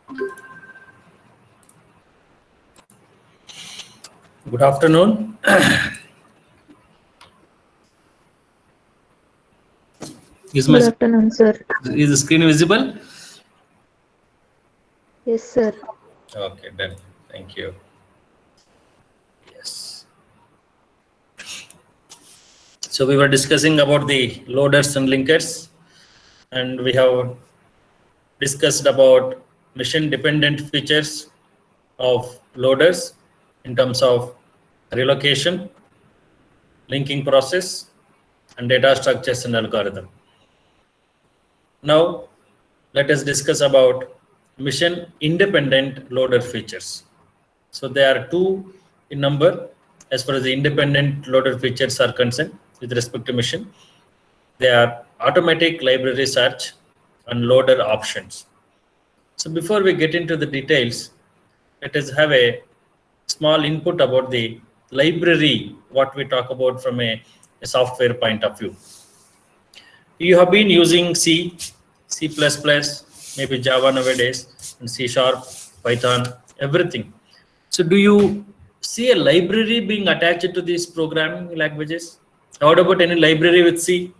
Good afternoon. Good afternoon, sir. Is the screen visible? Yes, sir. Okay, done. Thank you. Yes. So we were discussing about the loaders and linkers, and we have discussed about mission-dependent features of loaders in terms of relocation, linking process, and data structures and algorithm. Now, let us discuss about mission-independent loader features. So there are two in number as far as the independent loader features are concerned with respect to mission. They are automatic library search and loader options. So before we get into the details, let us have a small input about the library, what we talk about from a software point of view. You have been using C, C++, maybe Java nowadays, and C#, Python, everything. So do you see a library being attached to these programming languages? What about any library with C++?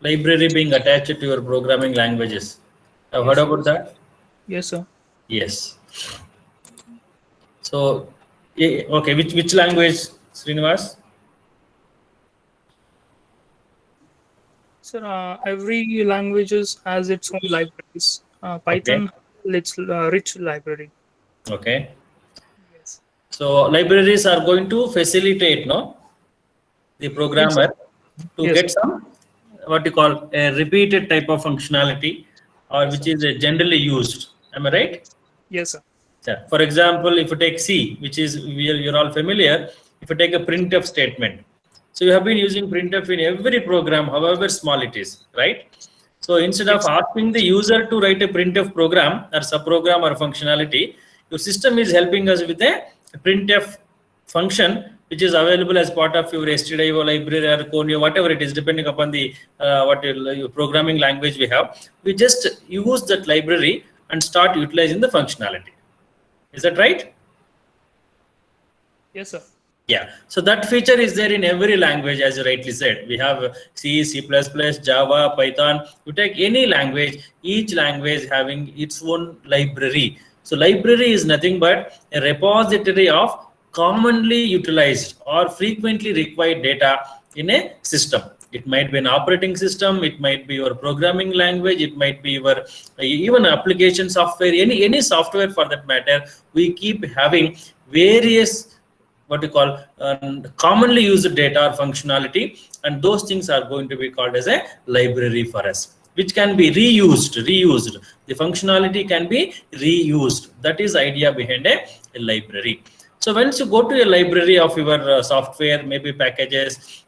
Library being attached to your programming languages. Have heard about that? Yes, sir. Yes. So, okay, which language, Srinivas? Sir, every languages has its own libraries. Python, its rich library. Okay. Yes. So libraries are going to facilitate, no, the programmer to Yes, get sir. some what you call a repeated type of functionality, or Yes, which sir. is generally used. Am I right? Yes, sir. Yeah. For example, if you take C, which is you're all familiar, if you take a printf statement, so you have been using printf in every program, however small it is, right? So instead of Yes. asking the user to write a printf program or subprogram or functionality, your system is helping us with a printf function, which is available as part of your stdio library or Conio, whatever it is, depending upon the what your programming language we have. We just use that library and start utilizing the functionality. Is that right? Yes, sir. Yeah. So that feature is there in every language, as you rightly said. We have C, C++, Java, Python. You take any language, each language having its own library. So library is nothing but a repository of commonly utilized or frequently required data in a system. It might be an operating system, it might be your programming language, it might be your even application software, any software for that matter. We keep having various what you call commonly used data or functionality, and those things are going to be called as a library for us, which can be reused. The functionality can be reused. That is idea behind a library. So once you go to a library of your software, maybe packages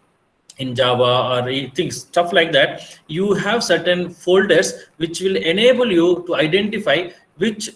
in Java or things, stuff like that, you have certain folders which will enable you to identify which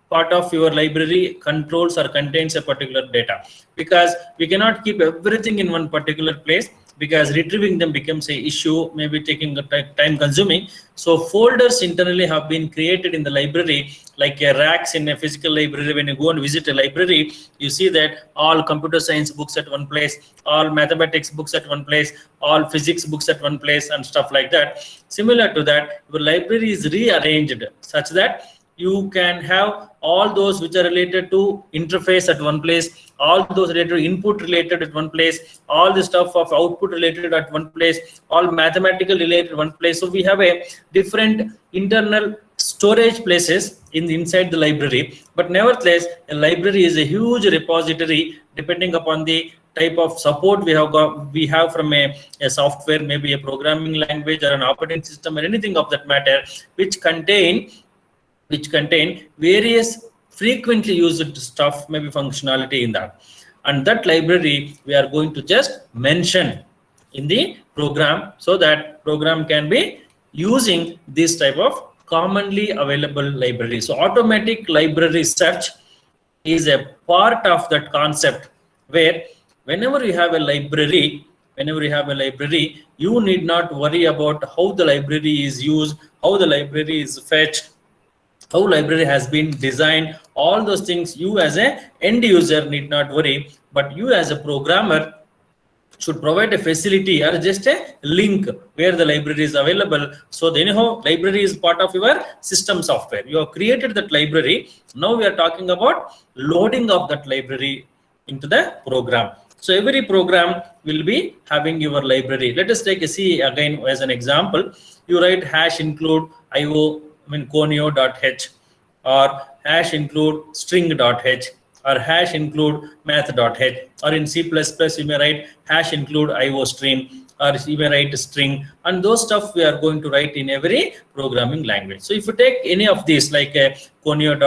part of your library controls or contains a particular data, because we cannot keep everything in one particular place, because retrieving them becomes a issue, maybe taking time consuming. So folders internally have been created in the library, like racks in a physical library. When you go and visit a library, you see that all computer science books at one place, all mathematics books at one place, all physics books at one place, and stuff like that. Similar to that, your library is rearranged such that you can have all those which are related to interface at one place, all those related to input related at one place, all the stuff of output related at one place, all mathematical related at one place. So we have a different internal storage places inside the library, but nevertheless a library is a huge repository depending upon the type of support we have from a software, maybe a programming language or an operating system or anything of that matter, which contain various frequently used stuff, maybe functionality in that. And that library we are going to just mention in the program, so that program can be using this type of commonly available library. So automatic library search is a part of that concept where whenever you have a library, you need not worry about how the library is used, how the library is fetched, how library has been designed. All those things you as a end user need not worry, but you as a programmer should provide a facility or just a link where the library is available. So anyhow, library is part of your system software. You have created that library. Now we are talking about loading of that library into the program. So every program will be having your library. Let us take a C again as an example. You write hash include conio.h or hash include string.h or hash include math.h, or in C++ you may write hash include iostream, or you may write string, and those stuff we are going to write in every programming language. So if you take any of these like conio.h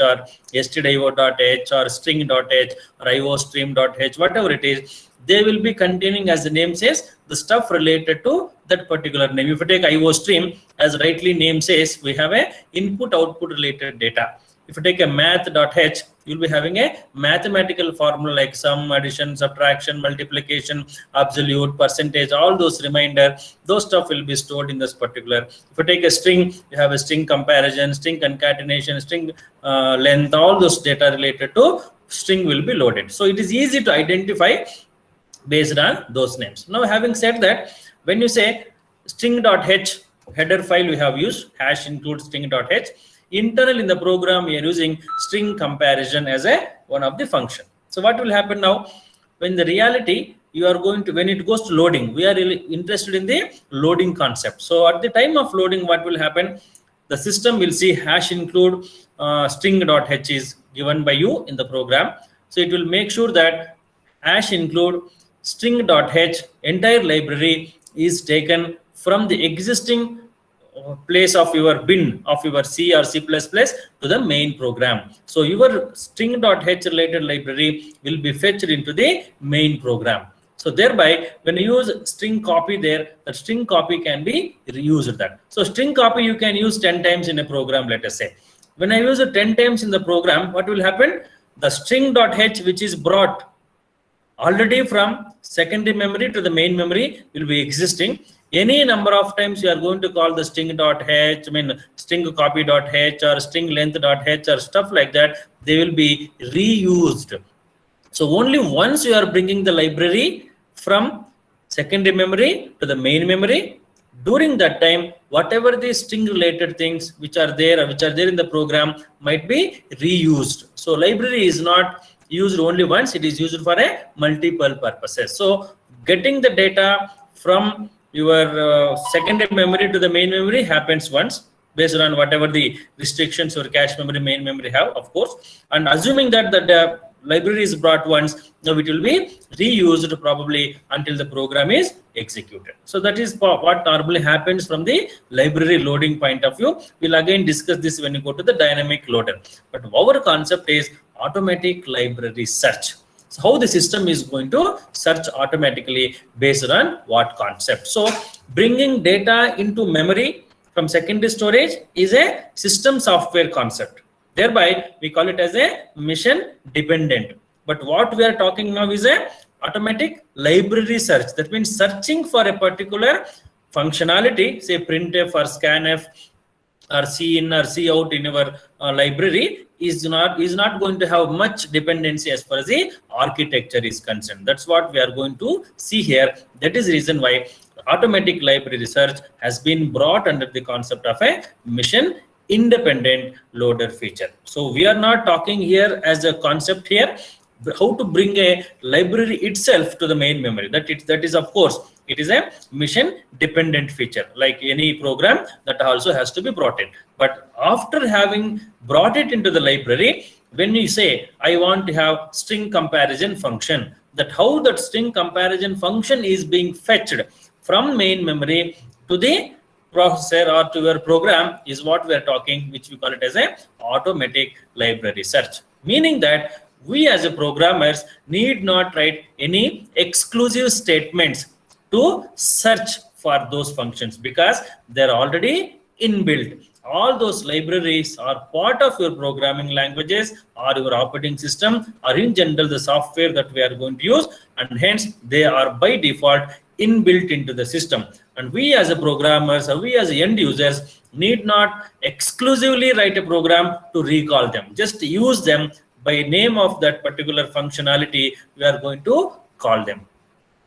or stdio.h or string.h or iostream.h, whatever it is, they will be containing, as the name says, the stuff related to that particular name. If you take iostream, as rightly name says, we have a input output related data. If you take a math.h, you'll be having a mathematical formula like sum, addition, subtraction, multiplication, absolute, percentage, all those remainder, those stuff will be stored in this particular. If you take a string, you have a string comparison, string concatenation, string length, all those data related to string will be loaded. So it is easy to identify based on those names. Now, having said that, when you say string.h header file, we have used hash include string.h. Internal in the program, we are using string comparison as one of the function. So what will happen now? When the reality, you are going to, when it goes to loading, we are really interested in the loading concept. So at the time of loading, what will happen? The system will see hash include string.h is given by you in the program. So it will make sure that hash include string.h entire library is taken from the existing place of your bin of your C or C++ to the main program. So your string.h related library will be fetched into the main program. So thereby, when you use string copy there, the string copy can be reused that. So string copy you can use 10 times in a program, let us say. When I use it 10 times in the program, what will happen? The string.h which is brought already from secondary memory to the main memory will be existing. Any number of times you are going to call the string.h, string copy.h or string length.h or stuff like that, they will be reused. So only once you are bringing the library from secondary memory to the main memory, during that time, whatever the string related things which are there in the program might be reused. So library is not used only once, it is used for a multiple purposes. So getting the data from your secondary memory to the main memory happens once based on whatever the restrictions your cache memory, main memory have, of course. And assuming that the library is brought once, now it will be reused probably until the program is executed. So that is what normally happens from the library loading point of view. We'll again discuss this when you go to the dynamic loader. But our concept is automatic library search. So how the system is going to search automatically based on what concept. So bringing data into memory from secondary storage is a system software concept. Thereby, we call it as a mission dependent. But what we are talking now is a automatic library search. That means searching for a particular functionality, say printf or scanf or cin or cout in your library is not going to have much dependency as far as the architecture is concerned. That's what we are going to see here. That is the reason why automatic library search has been brought under the concept of a mission independent loader feature. So we are not talking here as a concept here how to bring a library itself to the main memory. That is of course it is a mission dependent feature like any program that also has to be brought in. But after having brought it into the library, when you say I want to have string comparison function, that how that string comparison function is being fetched from main memory to the processor or to your program is what we are talking, which we call it as a automatic library search. Meaning that we as a programmers need not write any exclusive statements to search for those functions because they're already inbuilt. All those libraries are part of your programming languages or your operating system or in general the software that we are going to use, and hence they are by default inbuilt into the system. And we as a programmers or we as end users need not exclusively write a program to recall them. Just use them by name of that particular functionality we are going to call them.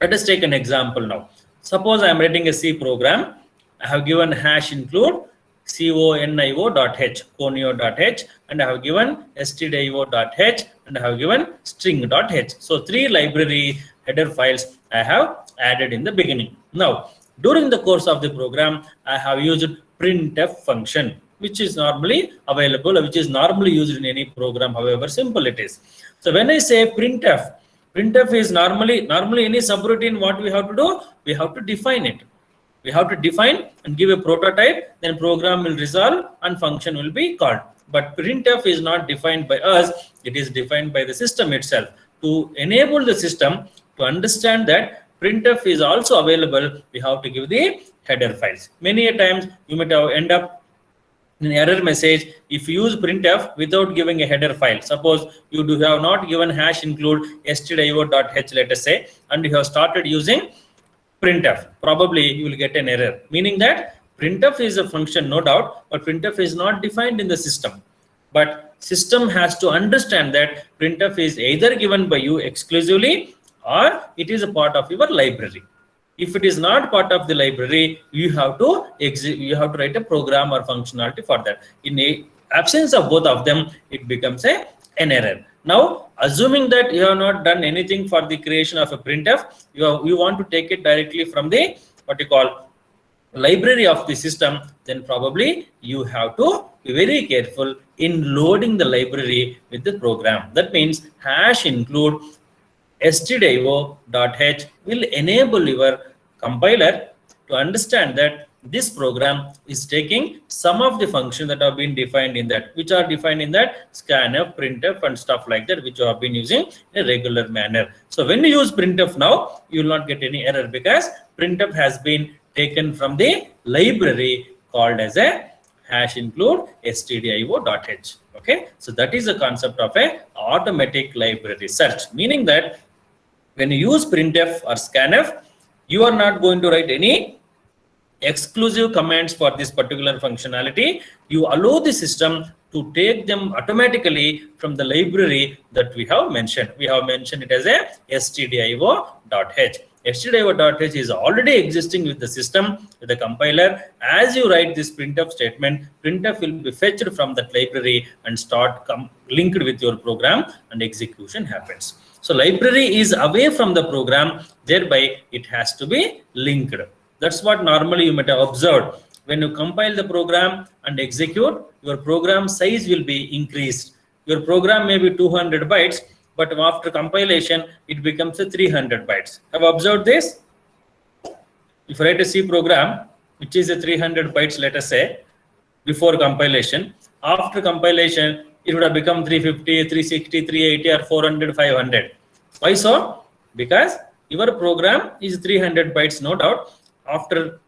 Let us take an example now. Suppose I am writing a C program. I have given hash include conio.h, conio.h, and I have given stdio.h, and I have given string.h. So 3 library header files I have added in the beginning. Now, during the course of the program, I have used printf function, which is normally available, which is normally used in any program, however simple it is. So when I say printf is normally any subroutine, what we have to do? We have to define it. We have to define and give a prototype, then program will resolve and function will be called. But printf is not defined by us, it is defined by the system itself. To enable the system to understand that printf is also available, we have to give the header files. Many a times you might have end up in error message if you use printf without giving a header file. Suppose you have not given hash include stdio.h, let us say, and you have started using printf, probably you will get an error, meaning that printf is a function, no doubt, but printf is not defined in the system. But system has to understand that printf is either given by you exclusively or it is a part of your library. If it is not part of the library, you have to write a program or functionality for that. In the absence of both of them, it becomes an error. Now, assuming that you have not done anything for the creation of a printf, you want to take it directly from the library of the system, then probably you have to be very careful in loading the library with the program. That means hash include stdio.h will enable your compiler to understand that this program is taking some of the functions that have been defined in that, which are defined in that scanf, printf, and stuff like that, which you have been using in a regular manner. So when you use printf now, you will not get any error because printf has been taken from the library called as a hash include stdio.h. Okay, so that is the concept of a automatic library search, meaning that when you use printf or scanf, you are not going to write any exclusive commands for this particular functionality. You allow the system to take them automatically from the library that we have mentioned. We have mentioned it as a stdio.h. stdio.h is already existing with the system, with the compiler. As you write this printf statement, printf will be fetched from that library and start linked with your program, and execution happens. So library is away from the program, thereby it has to be linked. That's what normally you might have observed. When you compile the program and execute, your program size will be increased. Your program may be 200 bytes, but after compilation, it becomes a 300 bytes. Have you observed this? If you write a C program, which is a 300 bytes, let us say, before compilation, after compilation, it would have become 350, 360, 380, or 400, 500. Why so? Because your program is 300 bytes, no doubt. After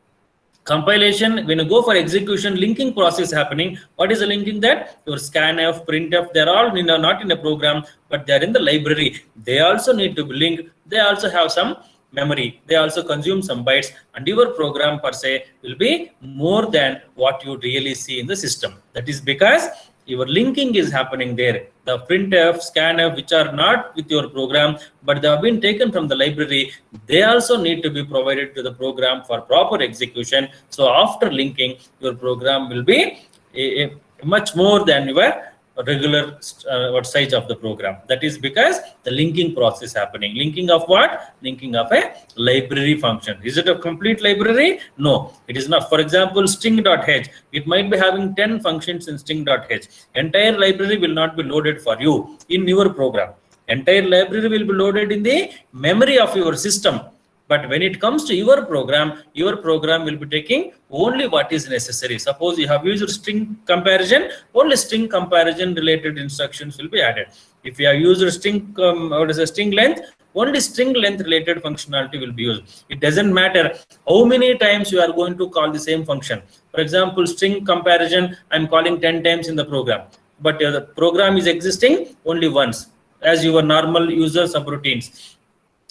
compilation, when you go for execution, linking process happening. What is the linking? That your scanf, printf, they're all not in a program, but they're in the library. They also need to be linked. They also have some memory. They also consume some bytes, and your program per se will be more than what you really see in the system. That is because your linking is happening there. The printf, scanf, which are not with your program, but they have been taken from the library, they also need to be provided to the program for proper execution. So after linking, your program will be a much more than your regular size of the program. That is because the linking process happening. Linking of what? Linking of a library function. Is it a complete library? No, it is not. For example, string.h, it might be having 10 functions in string.h. Entire library will not be loaded for you in your program. Entire library will be loaded in the memory of your system. But when it comes to your program will be taking only what is necessary. Suppose you have used string comparison, only string comparison related instructions will be added. If you have used string, string length, only string length related functionality will be used. It doesn't matter how many times you are going to call the same function. For example, string comparison, I'm calling 10 times in the program, but the program is existing only once as your normal user subroutines.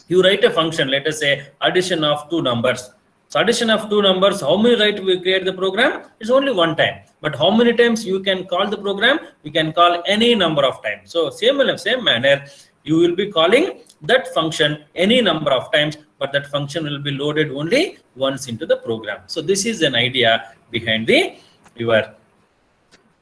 You write a function, let us say addition of two numbers. So addition of two numbers, how many right we create the program? It's only one time. But how many times you can call the program? You can call any number of times. So same manner, you will be calling that function any number of times, but that function will be loaded only once into the program. So this is an idea behind your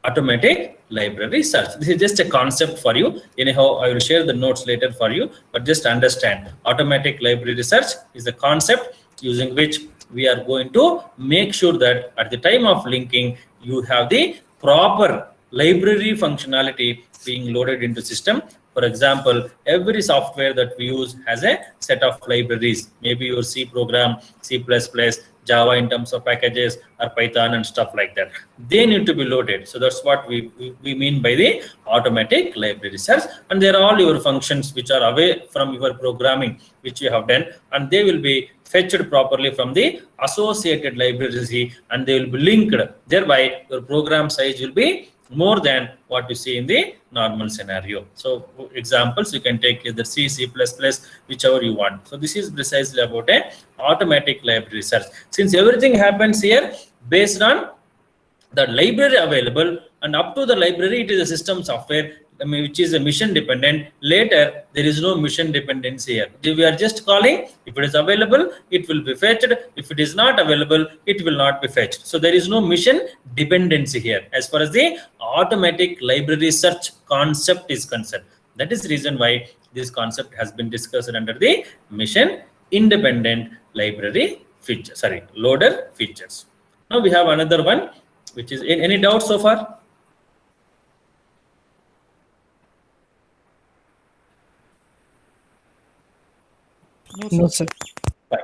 automatic library search. This is just a concept for you. Anyhow, I will share the notes later for you, but just understand automatic library search is a concept using which we are going to make sure that at the time of linking, you have the proper library functionality being loaded into system. For example, every software that we use has a set of libraries, maybe your C program, C++, Java in terms of packages, or Python and stuff like that. They need to be loaded. So that's what we mean by the automatic library search. And there are all your functions which are away from your programming, which you have done, and they will be fetched properly from the associated libraries, and they will be linked. Thereby, your program size will be more than what you see in the normal scenario. So examples, you can take either C, C++, whichever you want. So this is precisely about a automatic library search. Since everything happens here based on the library available, and up to the library, it is a system software which is a mission dependent. Later, there is no mission dependency here. We are just calling, if it is available, it will be fetched. If it is not available, it will not be fetched. So there is no mission dependency here as far as the automatic library search concept is concerned. That is the reason why this concept has been discussed under the mission independent library feature, loader features. Now we have another one, which is any doubts so far? No, sir. Fine.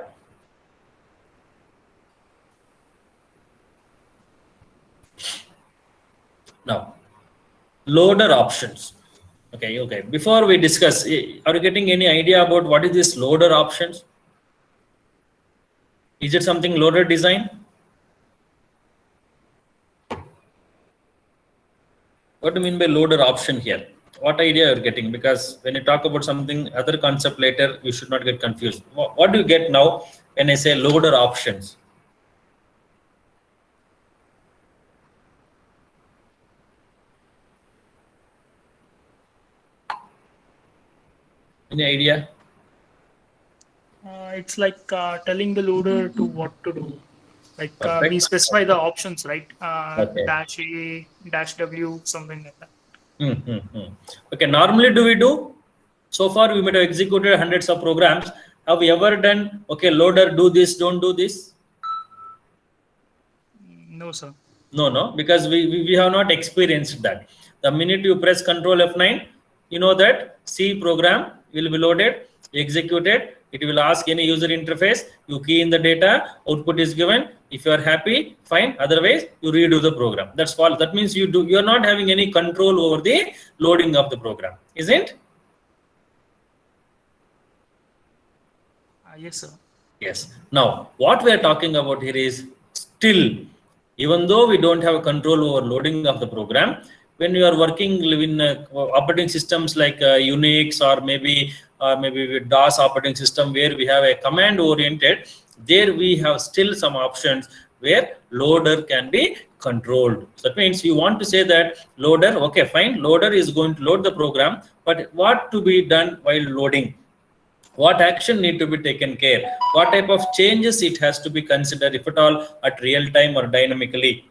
Now, loader options. Okay. Before we discuss, are you getting any idea about what is this loader options? Is it something loader design? What do you mean by loader option here? What idea you're getting? Because when you talk about something other concept later, you should not get confused. What do you get now when I say loader options? Any idea? It's like telling the loader to what to do. Like we specify the options, right? Okay. Dash A, dash W, something like that. Okay, normally do we do? So far we might have executed hundreds of programs. Have we ever done, okay, loader, do this, don't do this? No, sir. No, because we have not experienced that. The minute you press Control F9, you know that C program will be loaded, executed. It will ask any user interface. You key in the data, output is given. If you are happy, fine. Otherwise, you redo the program. That's all. That means you are not having any control over the loading of the program, isn't? Yes, sir. Yes. Now, what we are talking about here is still, even though we don't have control over loading of the program, when you are working in operating systems like Unix or maybe with DOS operating system where we have a command oriented, there we have still some options where loader can be controlled. So that means you want to say that loader, okay, fine, loader is going to load the program, but what to be done while loading? What action need to be taken care? What type of changes it has to be considered, if at all, at real time or dynamically?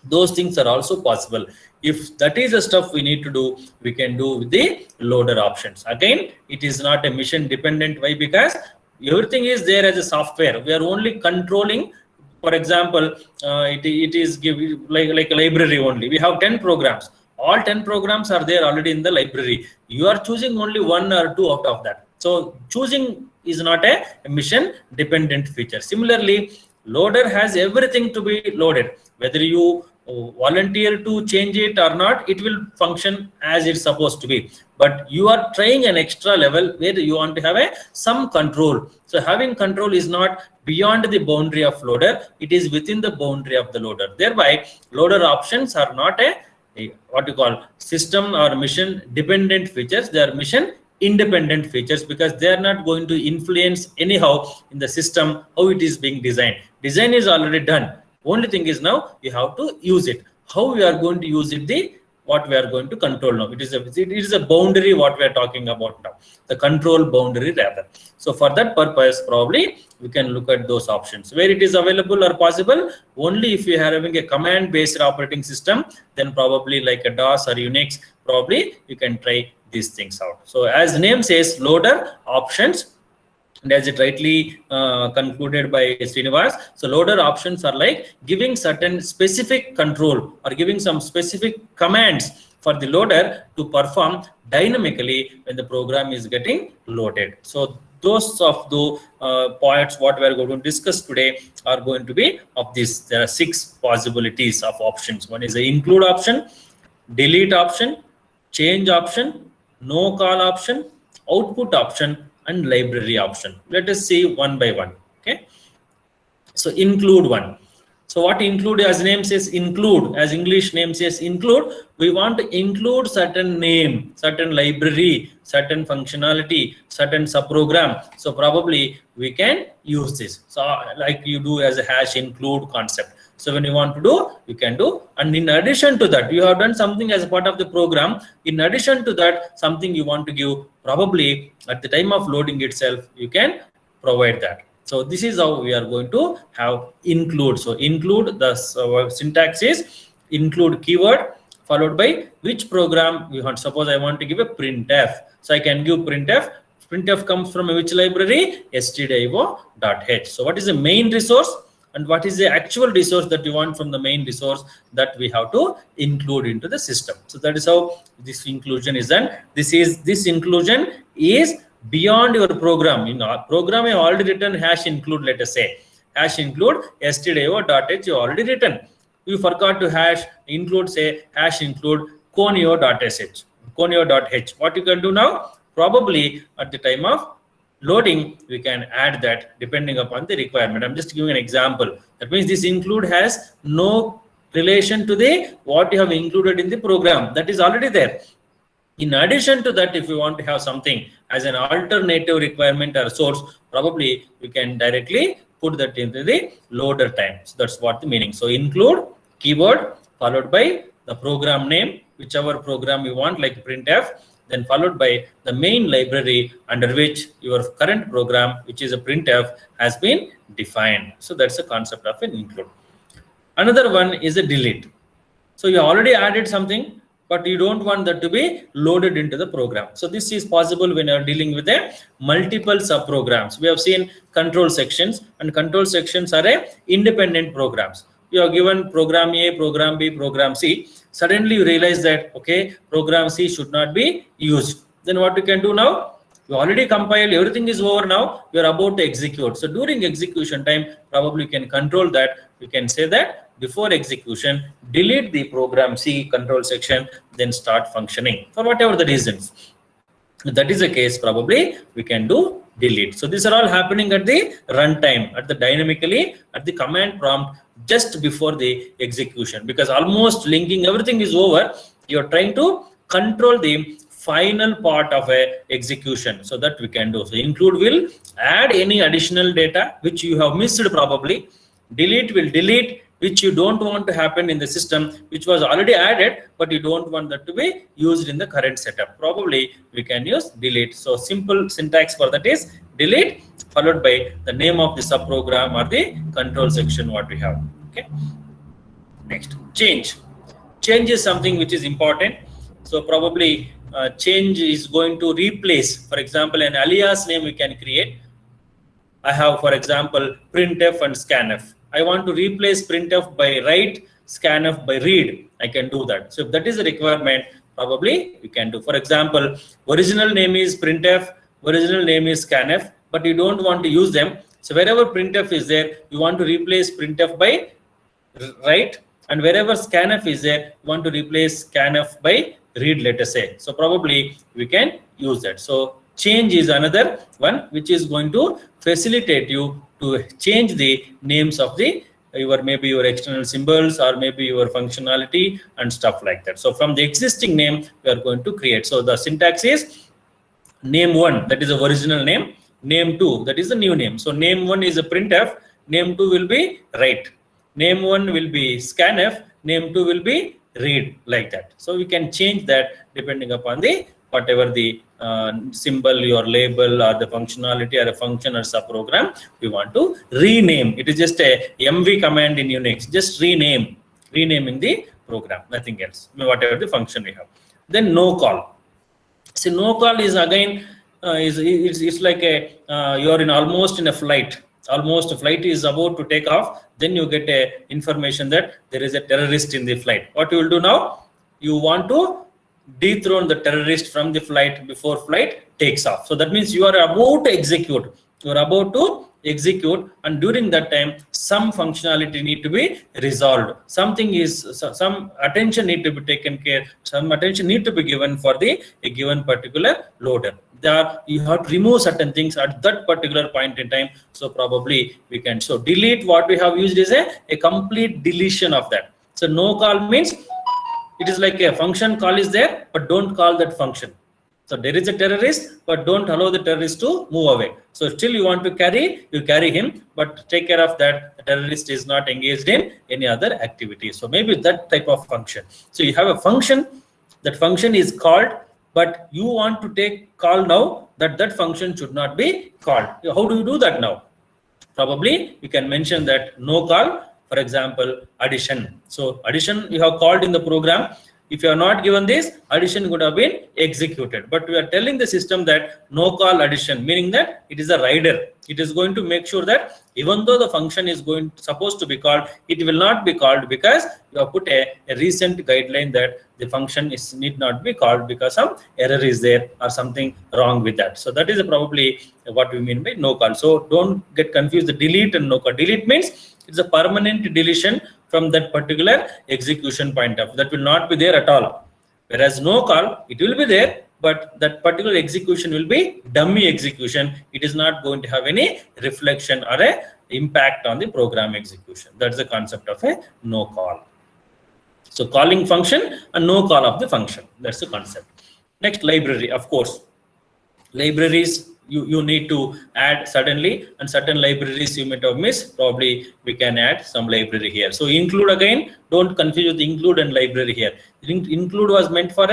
Those things are also possible. If that is the stuff we need to do, we can do with the loader options. Again, it is not a mission dependent. Why? Because everything is there as a software. We are only controlling. For example, it is like a library only. We have 10 programs. All 10 programs are there already in the library. You are choosing only one or two out of that. So choosing is not a mission dependent feature. Similarly, loader has everything to be loaded. Whether you volunteer to change it or not, it will function as it's supposed to be. But you are trying an extra level where you want to have some control. So having control is not beyond the boundary of loader, it is within the boundary of the loader. Thereby, loader options are not what you call system or mission dependent features, they are mission independent features, because they are not going to influence anyhow in the system how it is being designed. Design is already done. Only thing is now you have to use it. How we are going to use it, what we are going to control now. It is a boundary what we are talking about now, the control boundary rather. So for that purpose, probably we can look at those options. Where it is available or possible, only if you are having a command based operating system, then probably like a DOS or Unix, probably you can try these things out. So as the name says, loader options, and as it rightly concluded by Srinivas, so loader options are like giving certain specific control or giving some specific commands for the loader to perform dynamically when the program is getting loaded. So those of the points what we are going to discuss today are going to be of this. There are 6 possibilities of options. One is the include option, delete option, change option, no call option, output option, and library option. Let us see one by one. Okay, so include one. So what include, as name says include, as English name says include, we want to include certain name, certain library, certain functionality, certain subprogram. So probably we can use this. So like you do as a hash include concept. So when you want to do, you can do. And in addition to that, you have done something as a part of the program. In addition to that, something you want to give, probably at the time of loading itself, you can provide that. So this is how we are going to have include. So include, the syntax is include keyword followed by which program we want. Suppose I want to give a printf. So I can give printf. Printf comes from which library? stdio.h. So what is the main resource? And what is the actual resource that you want from the main resource that we have to include into the system. So that is how this inclusion is done. This inclusion is beyond your program. In our program, you already written hash include, let us say. Hash include stdio.h, you already written. You forgot to hash include, say hash include conio.sh, conio.h. What you can do now? Probably at the time of loading, we can add that depending upon the requirement. I'm just giving an example. That means this include has no relation to the what you have included in the program. That is already there. In addition to that, if you want to have something as an alternative requirement or source, probably you can directly put that into the loader time. So that's what the meaning. So include keyword followed by the program name, whichever program you want, like printf, then followed by the main library under which your current program, which is a printf, has been defined. So that's the concept of an include. Another one is a delete. So you already added something, but you don't want that to be loaded into the program. So this is possible when you're dealing with a multiple subprograms. We have seen control sections, and control sections are independent programs. You are given program A, program B, program C. Suddenly you realize that, okay, program C should not be used. Then what you can do now? You already compiled, everything is over now, you're about to execute. So during execution time, probably you can control that. You can say that before execution, delete the program C control section, then start functioning for whatever the reasons. If that is the case, probably we can do delete. So these are all happening at the runtime, at the dynamically, at the command prompt, just before the execution, because almost linking everything is over. You're trying to control the final part of a execution, so that we can do. So include will add any additional data which you have missed probably. Delete will delete which you don't want to happen in the system, which was already added, but you don't want that to be used in the current setup. Probably we can use delete. So simple syntax for that is delete followed by the name of the subprogram or the control section what we have. Okay. Next, change. Change is something which is important. So probably change is going to replace, for example, an alias name we can create. I have, for example, printf and scanf. I want to replace printf by write, scanf by read. I can do that. So if that is a requirement, probably you can do. For example, original name is printf, original name is scanf, but you don't want to use them. So wherever printf is there, you want to replace printf by write and wherever scanf is there, you want to replace scanf by read, let us say. So probably we can use that. So change is another one which is going to facilitate you to change the names of the maybe your external symbols or maybe your functionality and stuff like that. So from the existing name we are going to create. So the syntax is name1, that is the original name, name2, that is the new name. So name1 is a printf, name2 will be write, name1 will be scanf, name2 will be read, like that. So we can change that depending upon the whatever the symbol, your label, or the functionality, or a function or subprogram we want to rename. It is just a mv command in Unix, just renaming the program, nothing else, whatever the function we have. Then no call. See, no call is again it's like a you're in almost in a flight. Almost a flight is about to take off, then you get a information that there is a terrorist in the flight. What you will do now? You want to dethrone the terrorist from the flight before flight takes off. So that means you are about to execute. You are about to execute, and during that time some functionality need to be resolved. Something is some attention need to be taken care. Some attention need to be given for a given particular loader. There you have to remove certain things at that particular point in time. So probably we can delete. What we have used is a complete deletion of that. So no call means it is like a function call is there, but don't call that function. So there is a terrorist, but don't allow the terrorist to move away. So still you want to carry, you carry him, but take care of that the terrorist is not engaged in any other activity. So maybe that type of function. So you have a function, that function is called, but you want to take call now that function should not be called. How do you do that now? Probably we can mention that no call, for example, addition. So addition you have called in the program. If you are not given this, addition would have been executed. But we are telling the system that no call addition, meaning that it is a rider. It is going to make sure that even though the function is supposed to be called, it will not be called because you have put a recent guideline that the function need not be called because some error is there or something wrong with that. So that is probably what we mean by no call. So don't get confused. The delete and no call. Delete means it's a permanent deletion from that particular execution point of view. That will not be there at all. Whereas no call, it will be there, but that particular execution will be dummy execution. It is not going to have any reflection or a impact on the program execution. That's the concept of a no call. So calling function and no call of the function. That's the concept. Next, library. Of course, libraries you need to add suddenly, and certain libraries you might have missed. Probably we can add some library here. So include, again, don't confuse with include and library here. Include was meant for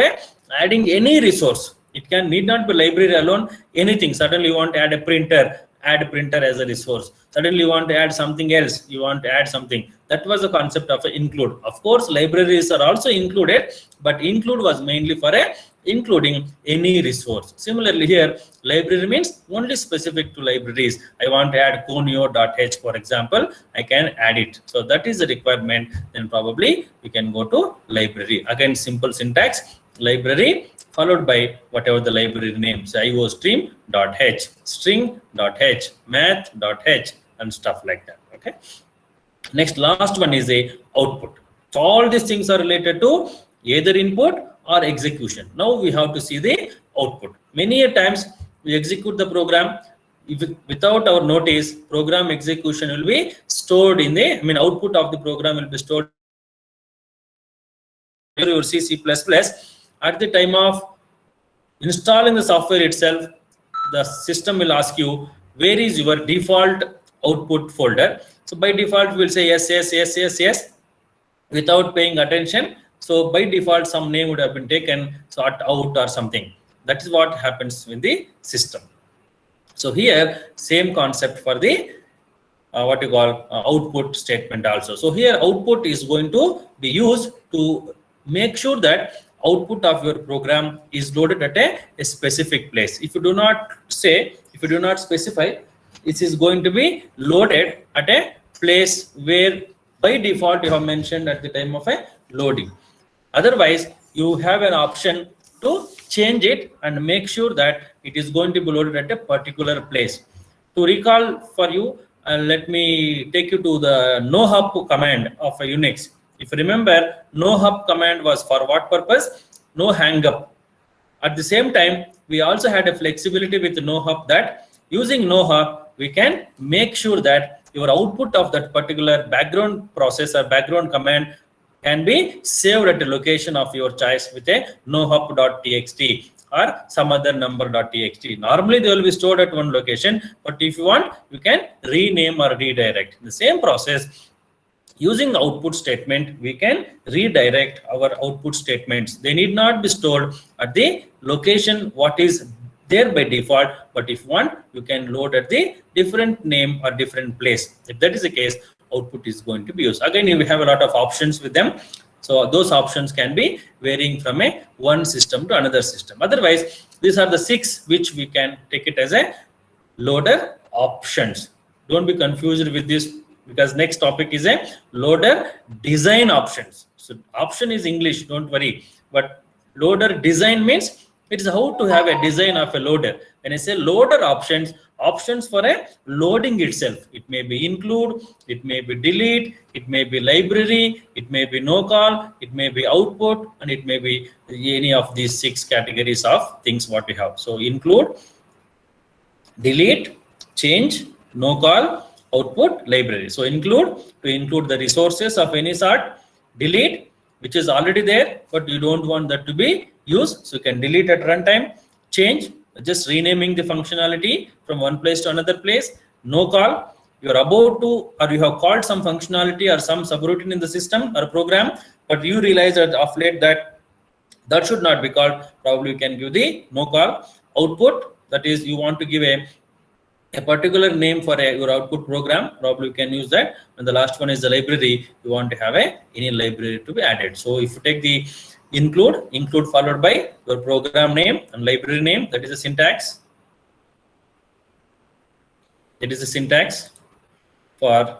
adding any resource. It need not be library alone, anything. Suddenly you want to add a printer, add a printer as a resource. Suddenly you want to add something else, you want to add something. That was the concept of include. Of course, libraries are also included, but include was mainly for including any resource. Similarly here, library means only specific to libraries. I want to add conio.h, for example, I can add it. So that is the requirement. Then probably we can go to library. Again, simple syntax, library followed by whatever the library name. So iostream.h, string.h, math.h, and stuff like that. Okay. Next, last one is a output. So all these things are related to either input or execution. Now we have to see the output. Many a times we execute the program without our notice. Program execution will be stored in the, output of the program will be stored in your C++. At the time of installing the software itself, the system will ask you, where is your default output folder? So by default we will say yes, yes, yes, yes, yes, without paying attention. So by default some name would have been taken, sort out or something. That is what happens in the system. So here same concept for the what you call output statement also. So here output is going to be used to make sure that output of your program is loaded at a specific place. If you do not specify, it is going to be loaded at a place where by default you have mentioned at the time of a loading. Otherwise, you have an option to change it and make sure that it is going to be loaded at a particular place. To recall for you, let me take you to the nohup command of a Unix. If you remember, no hub command was for what purpose? No hang up. At the same time, we also had a flexibility with no hub that using no hub, we can make sure that your output of that particular background process or background command can be saved at a location of your choice with a nohub.txt or some other number.txt. Normally they will be stored at one location, but if you want, you can rename or redirect. The same process, using the output statement, we can redirect our output statements. They need not be stored at the location what is there by default, but if you want, you can load at the different name or different place. If that is the case, output is going to be used. Again, we have a lot of options with them. So those options can be varying from a one system to another system. Otherwise, these are the 6 which we can take it as a loader options. Don't be confused with this, because next topic is a loader design options. So option is English, don't worry. But loader design means it is how to have a design of a loader. When I say loader options, options for a loading itself. It may be include, it may be delete, it may be library, it may be no call, it may be output, and it may be any of these 6 categories of things what we have. So include, delete, change, no call, output, library. So include, to include the resources of any sort, delete, which is already there, but you don't want that to be used, so you can delete at runtime. Change, just renaming the functionality from one place to another place. No call, you're about to, or you have called some functionality or some subroutine in the system or program, but you realize that of late that should not be called. Probably you can give the no call. Output, that is you want to give a particular name for your output program, probably you can use that. And the last one is the library, you want to have any library to be added. So if you take the include followed by your program name and library name, that is the syntax. It is the syntax for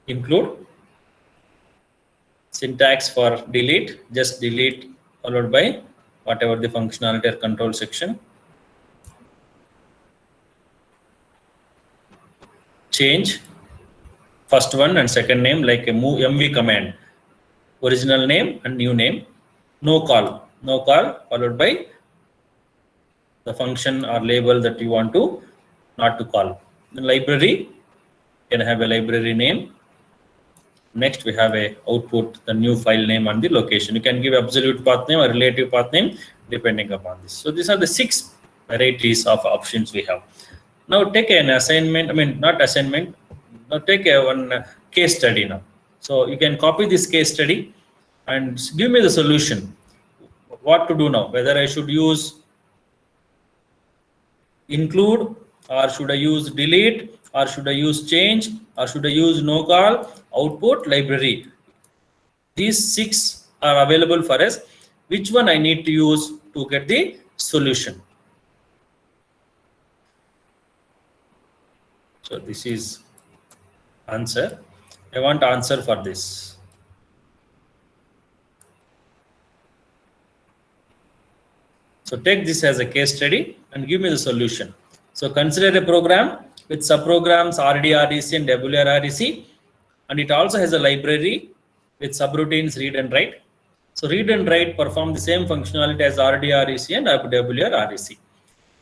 include. Syntax for delete, just delete followed by whatever the functionality or control section. Change, first one and second name, like a move mv command, original name and new name. No call followed by the function or label that you want to not to call. The library can have a library name. Next we have a output, the new file name and the location. You can give absolute path name or relative path name depending upon this. So these are the 6 varieties of options we have. Now take an assignment, not assignment, now take one case study now. So you can copy this case study and give me the solution. What to do now? Whether I should use include, or should I use delete, or should I use change, or should I use no call, output, library. These 6 are available for us. Which one I need to use to get the solution? So this is answer. I want answer for this. So take this as a case study and give me the solution. So consider a program with subprograms RDREC and WRREC, and it also has a library with subroutines read and write. So read and write perform the same functionality as RDREC and WRREC.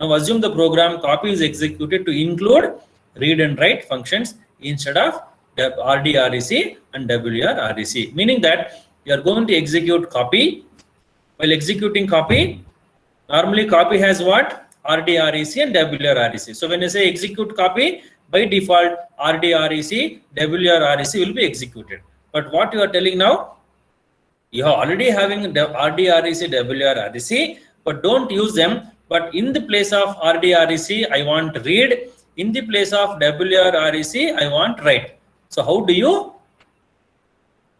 Now assume the program copy is executed to include read and write functions instead of RDREC and WRREC, meaning that you are going to execute copy. While executing copy, normally copy has what? RDREC and WRREC. So when I say execute copy, by default RDREC, WRREC will be executed. But what you are telling now, you are already having RDREC, WRREC, but don't use them. But in the place of RDREC, I want read. In the place of WRREC, I want write. So how do you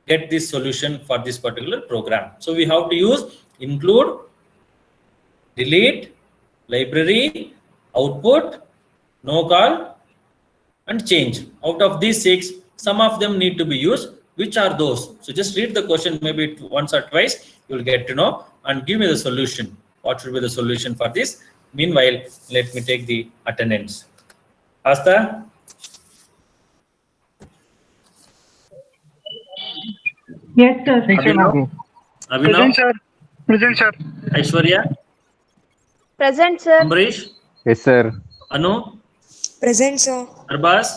get this solution for this particular program? So we have to use include, delete, library, output, no call, and change. Out of these 6, some of them need to be used. Which are those? So just read the question maybe once or twice. You will get to know and give me the solution. What should be the solution for this? Meanwhile, let me take the attendance. Asta? Yes, sir. Abhinav, Present, sir. Present, sir. Aishwarya, Present, sir. Ambrish, Yes, sir. Anu, Present, sir. Arbaz,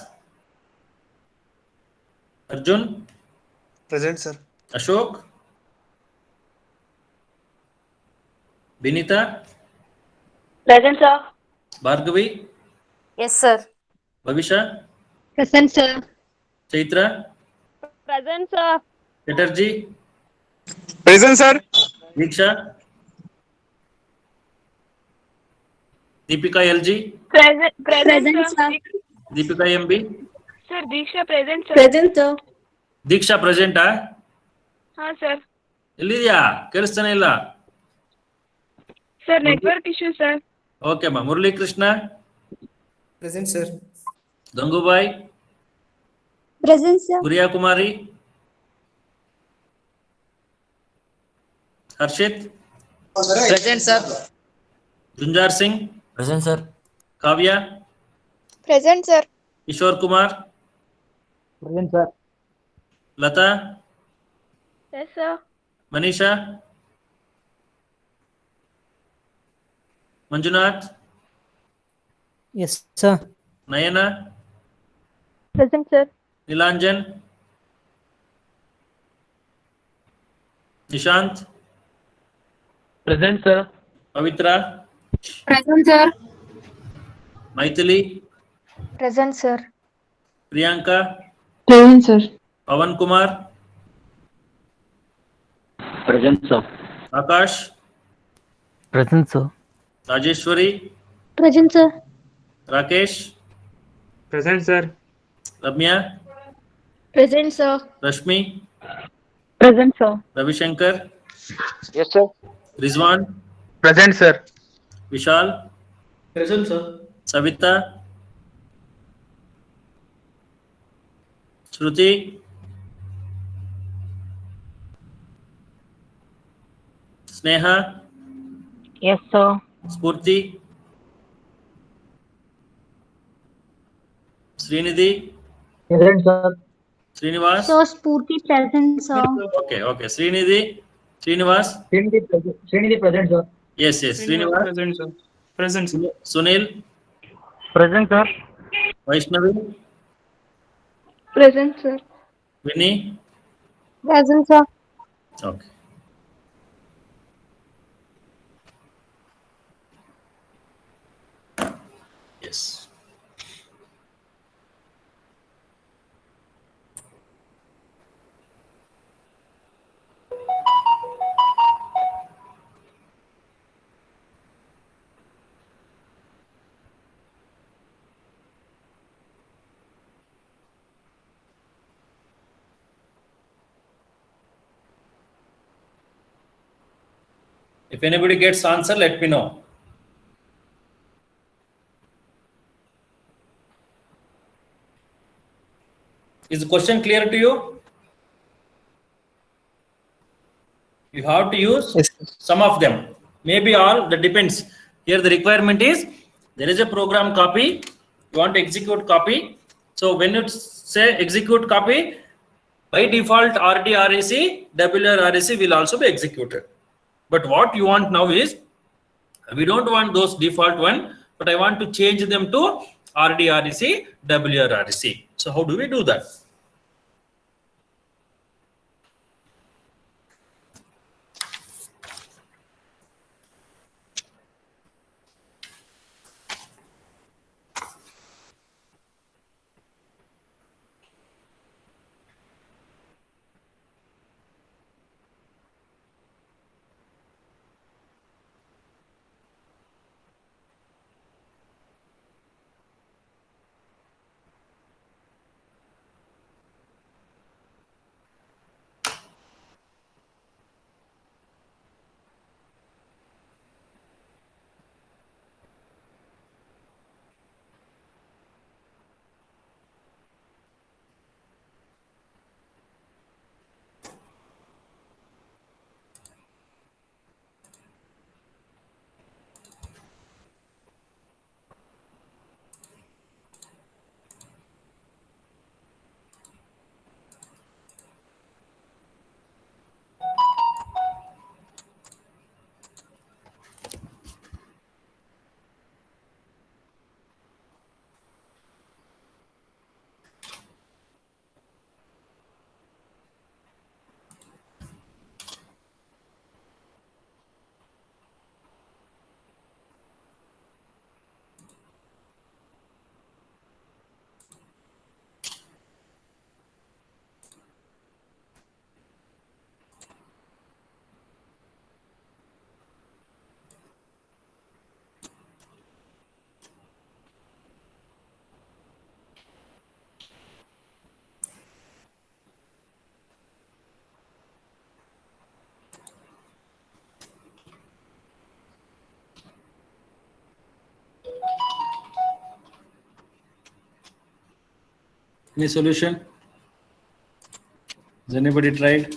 Arjun, Present, sir. Ashok, Binita, Present, sir. Bhargavi, Yes, sir. Bhavisha, Present, sir. Chaitra, Present, sir. Chatterjee, Present, sir. Diksha, Deepika LG, Present, sir. Deepika MB, Sir, Diksha present, sir. Present, sir. ದೀಕ್ಷಾ ಪ್ರೆಸೆಂಟಾ? ಹಾ sir. ಎಲ್ಲಿದ್ಯಾ? ಕೇಳಿಸ್ತಾನೆ ಇಲ್ಲ. Sir network issue sir. Okay ಅಮ್ಮ. Murali Krishna, Present, sir. Gangubai, Present, sir. Guriya Kumari, Harshit, Present, sir. Jhunjhar Singh, Present, sir. Kavya, Present, sir. Kishore Kumar, Present, sir. Lata, Yes, sir. Manisha, Manjunath, Yes, sir. Nayana, Present, sir. Nilanjan, Nishant, Present, sir. Pavitra, Present, sir. Maithili, Present, sir. Priyanka, Present, sir. Pavan Kumar, Present, sir. Akash, Present, sir. Rajeshwari, Present, sir. Rakesh, Present, sir. Ramya, Present, sir. Rashmi, Present, sir. Ravishankar, Yes, sir. Rizwan, Present, sir. Vishal, Present, sir. Savita, Shruti, Sneha, Yes, sir. Spoorthi, Srinidhi, Present, sir. Srinivas. So, Spurti present, sir. Okay okay. Srinidhi, Srinivas, Srinidhi present, sir. Yes yes Srinivas. Present, sir. Present, sir. Sunil, Present, sir. Vaishnavi, Present, sir. Vini. Present, sir. Okay. Yes. If anybody gets answer, let me know. Is the question clear to you? You have to use some of them. Maybe all, that depends. Here the requirement is, there is a program copy, you want to execute copy. So when you say execute copy, by default RDRAC, WRRAC will also be executed. But what you want now is, we don't want those default one, but I want to change them to RDRAC, WRRAC. So how do we do that? Any solution? Has anybody tried?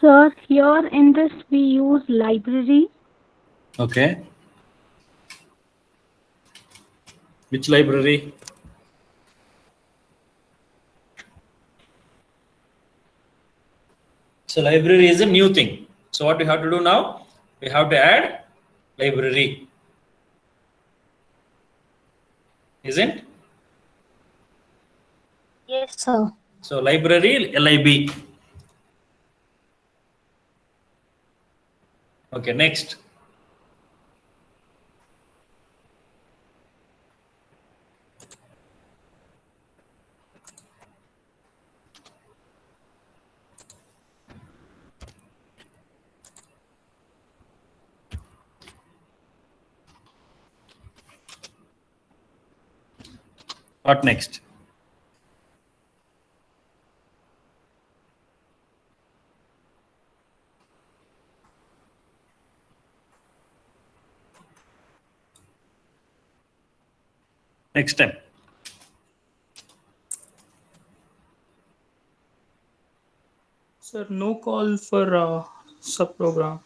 Sir, here in this we use library. Okay. Which library? So library is a new thing. So what we have to do now? We have to add library. Isn't? Yes, sir. So library LIB. Okay, next. What next? Next step. Sir, no call for subprogram.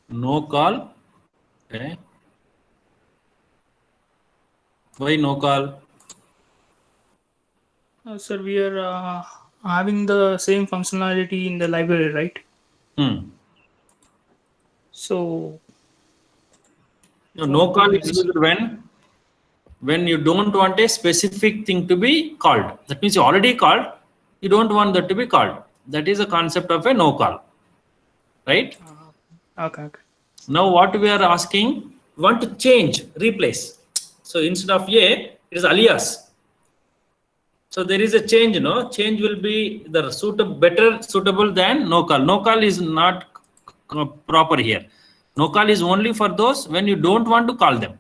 No call. Okay. Why no call? Sir, we are having the same functionality in the library, right? So No call is used when you don't want a specific thing to be called. That means you already called, you don't want that to be called. That is a concept of a no call. Right? okay. Now what we are asking, we want to change, replace. So instead of A, it is alias. So there is a change, no? Change will be the better suitable than no call. No call is not proper here. No call is only for those when you don't want to call them.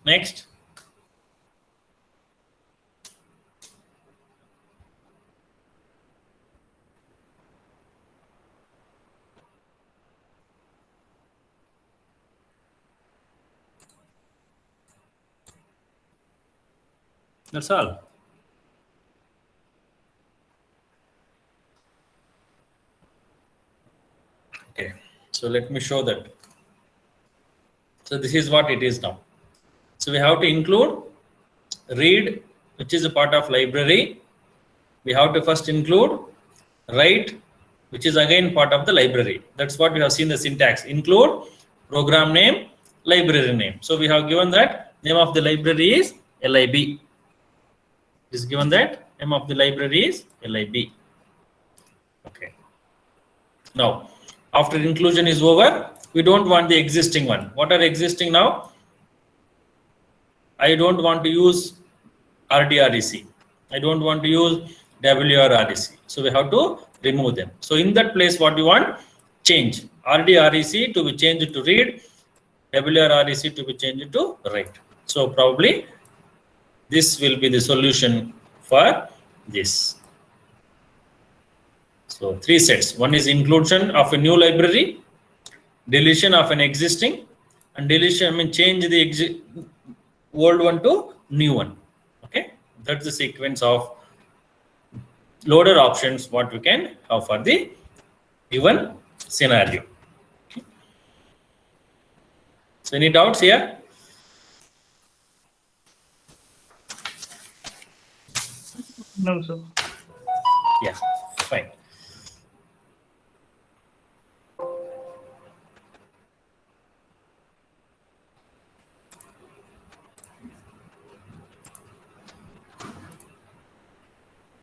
Next. That's all. Okay, so let me show that. So this is what it is now. So we have to include read, which is a part of library. We have to first include write, which is again part of the library. That's what we have seen the syntax. Include program name, library name. So we have given that name of the library is LIB. It is given that name of the library is LIB. Okay. Now, after inclusion is over, we don't want the existing one. What are existing now? I don't want to use RDREC. I don't want to use WRREC. So we have to remove them. So in that place, what you want? Change RDREC to be changed to read, WRREC to be changed to write. So probably this will be the solution for this. So 3 sets. One is inclusion of a new library, deletion of an existing, and deletion, I mean change the old one to new one. Okay, that's the sequence of loader options what we can have for the given scenario. Okay. So any doubts here? No, sir. Yeah, fine.